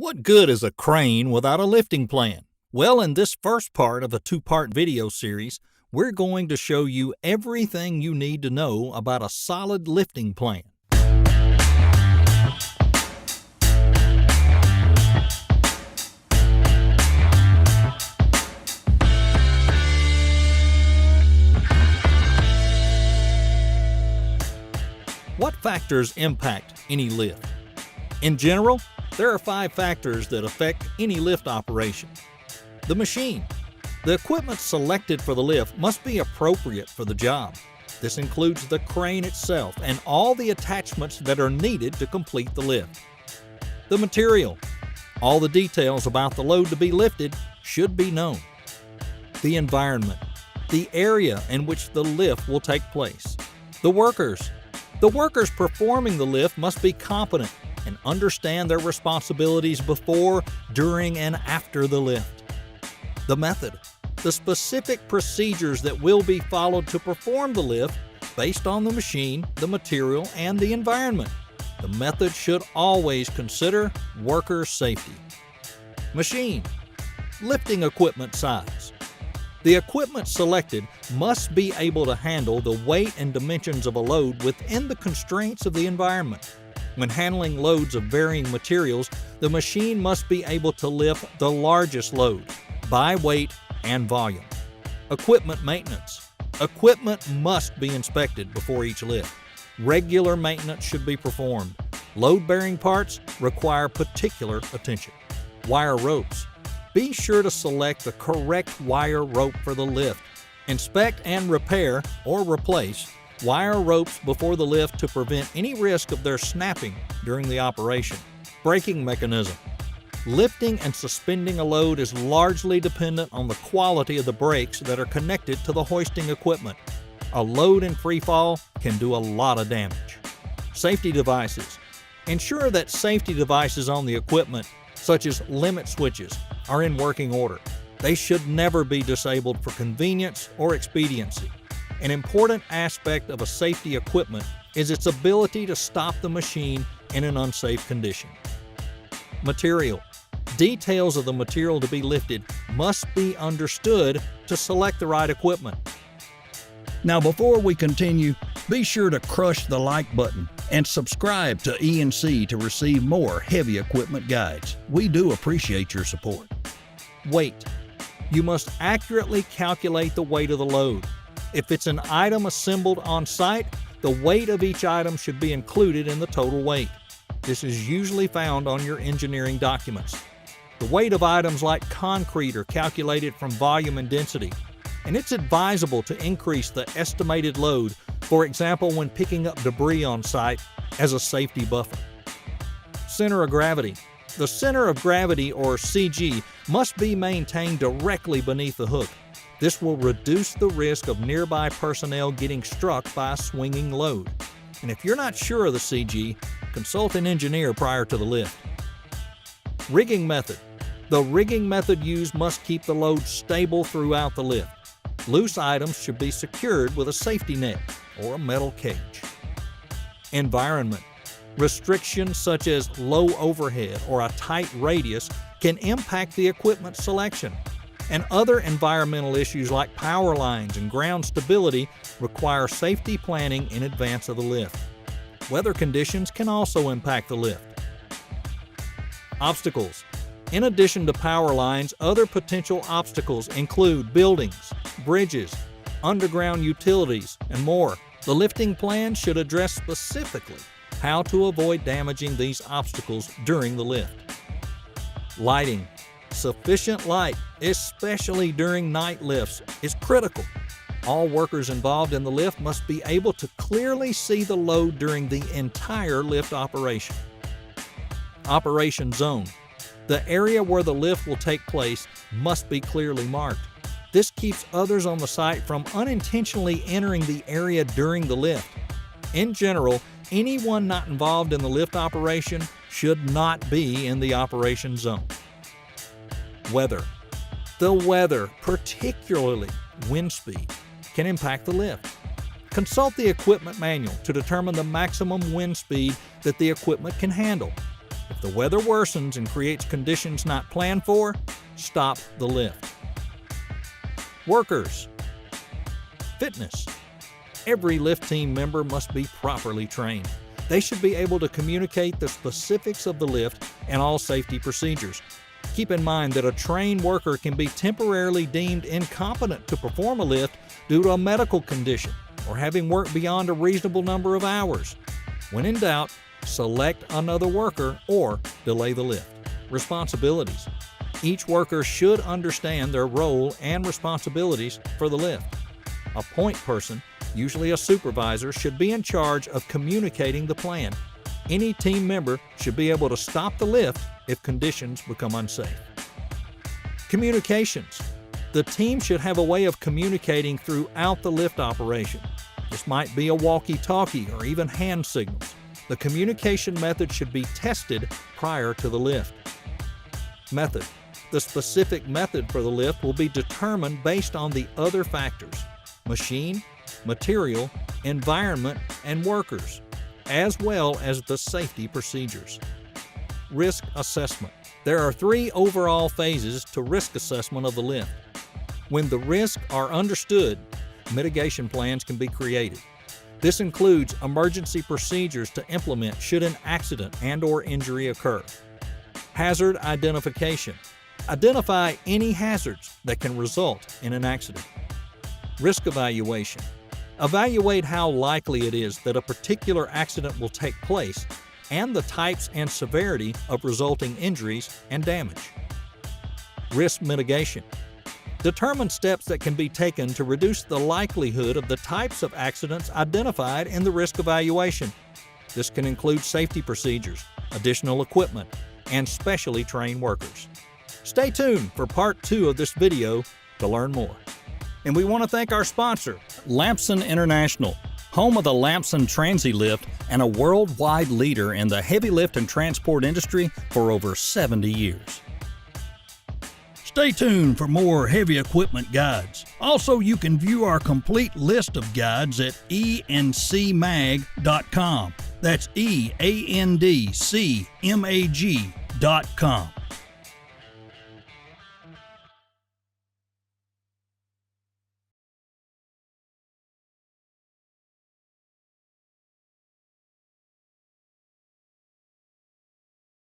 What good is a crane without a lifting plan? Well, in this first part of a two-part video series, we're going to show you everything you need to know about a solid lifting plan. What factors impact any lift? In general, there are 5 factors that affect any lift operation. The machine. The equipment selected for the lift must be appropriate for the job. This includes the crane itself and all the attachments that are needed to complete the lift. The material. All the details about the load to be lifted should be known. The environment. The area in which the lift will take place. The workers. The workers performing the lift must be competent and understand their responsibilities before, during, and after the lift. The method. The specific procedures that will be followed to perform the lift based on the machine, the material, and the environment. The method should always consider worker safety. Machine. Lifting equipment size. The equipment selected must be able to handle the weight and dimensions of a load within the constraints of the environment. When handling loads of varying materials, the machine must be able to lift the largest load by weight and volume. Equipment maintenance. Equipment must be inspected before each lift. Regular maintenance should be performed. Load-bearing parts require particular attention. Wire ropes. Be sure to select the correct wire rope for the lift. Inspect and repair or replace wire ropes before the lift to prevent any risk of their snapping during the operation. Braking mechanism. Lifting and suspending a load is largely dependent on the quality of the brakes that are connected to the hoisting equipment. A load in free fall can do a lot of damage. Safety devices. Ensure that safety devices on the equipment, such as limit switches, are in working order. They should never be disabled for convenience or expediency. An important aspect of a safety equipment is its ability to stop the machine in an unsafe condition. Material. Details of the material to be lifted must be understood to select the right equipment. Now, before we continue, be sure to crush the like button and subscribe to E&C to receive more heavy equipment guides. We do appreciate your support. Weight. You must accurately calculate the weight of the load. If it's an item assembled on site, the weight of each item should be included in the total weight. This is usually found on your engineering documents. The weight of items like concrete are calculated from volume and density, and it's advisable to increase the estimated load, for example when picking up debris on site, as a safety buffer. Center of gravity. The center of gravity, or CG, must be maintained directly beneath the hook. This will reduce the risk of nearby personnel getting struck by a swinging load. And if you're not sure of the CG, consult an engineer prior to the lift. Rigging method. The rigging method used must keep the load stable throughout the lift. Loose items should be secured with a safety net or a metal cage. Environment. Restrictions such as low overhead or a tight radius can impact the equipment selection. And other environmental issues like power lines and ground stability require safety planning in advance of the lift. Weather conditions can also impact the lift. Obstacles. In addition to power lines, other potential obstacles include buildings, bridges, underground utilities, and more. The lifting plan should address specifically how to avoid damaging these obstacles during the lift. Lighting. Sufficient light, especially during night lifts, is critical. All workers involved in the lift must be able to clearly see the load during the entire lift operation. Operation zone. The area where the lift will take place must be clearly marked. This keeps others on the site from unintentionally entering the area during the lift. In general, anyone not involved in the lift operation should not be in the operation zone. Weather. The weather, particularly wind speed, can impact the lift. Consult the equipment manual to determine the maximum wind speed that the equipment can handle. If the weather worsens and creates conditions not planned for, stop the lift. Workers. Fitness. Every lift team member must be properly trained. They should be able to communicate the specifics of the lift and all safety procedures. Keep in mind that a trained worker can be temporarily deemed incompetent to perform a lift due to a medical condition or having worked beyond a reasonable number of hours. When in doubt, select another worker or delay the lift. Responsibilities. Each worker should understand their role and responsibilities for the lift. A point person, usually a supervisor, should be in charge of communicating the plan. Any team member should be able to stop the lift if conditions become unsafe. Communications. The team should have a way of communicating throughout the lift operation. This might be a walkie-talkie or even hand signals. The communication method should be tested prior to the lift. Method. The specific method for the lift will be determined based on the other factors: machine, material, environment, and workers, as well as the safety procedures. Risk assessment. There are 3 overall phases to risk assessment of the lift. When the risks are understood, mitigation plans can be created. This includes emergency procedures to implement should an accident and/or injury occur. Hazard identification. Identify any hazards that can result in an accident. Risk evaluation. Evaluate how likely it is that a particular accident will take place and the types and severity of resulting injuries and damage. Risk mitigation. Determine steps that can be taken to reduce the likelihood of the types of accidents identified in the risk evaluation. This can include safety procedures, additional equipment, and specially trained workers. Stay tuned for part 2 of this video to learn more. And we want to thank our sponsor, Lamson International, home of the Lamson Transi Lift and a worldwide leader in the heavy lift and transport industry for over 70 years. Stay tuned for more heavy equipment guides. Also, you can view our complete list of guides at eandcmag.com. That's eandcmag.com.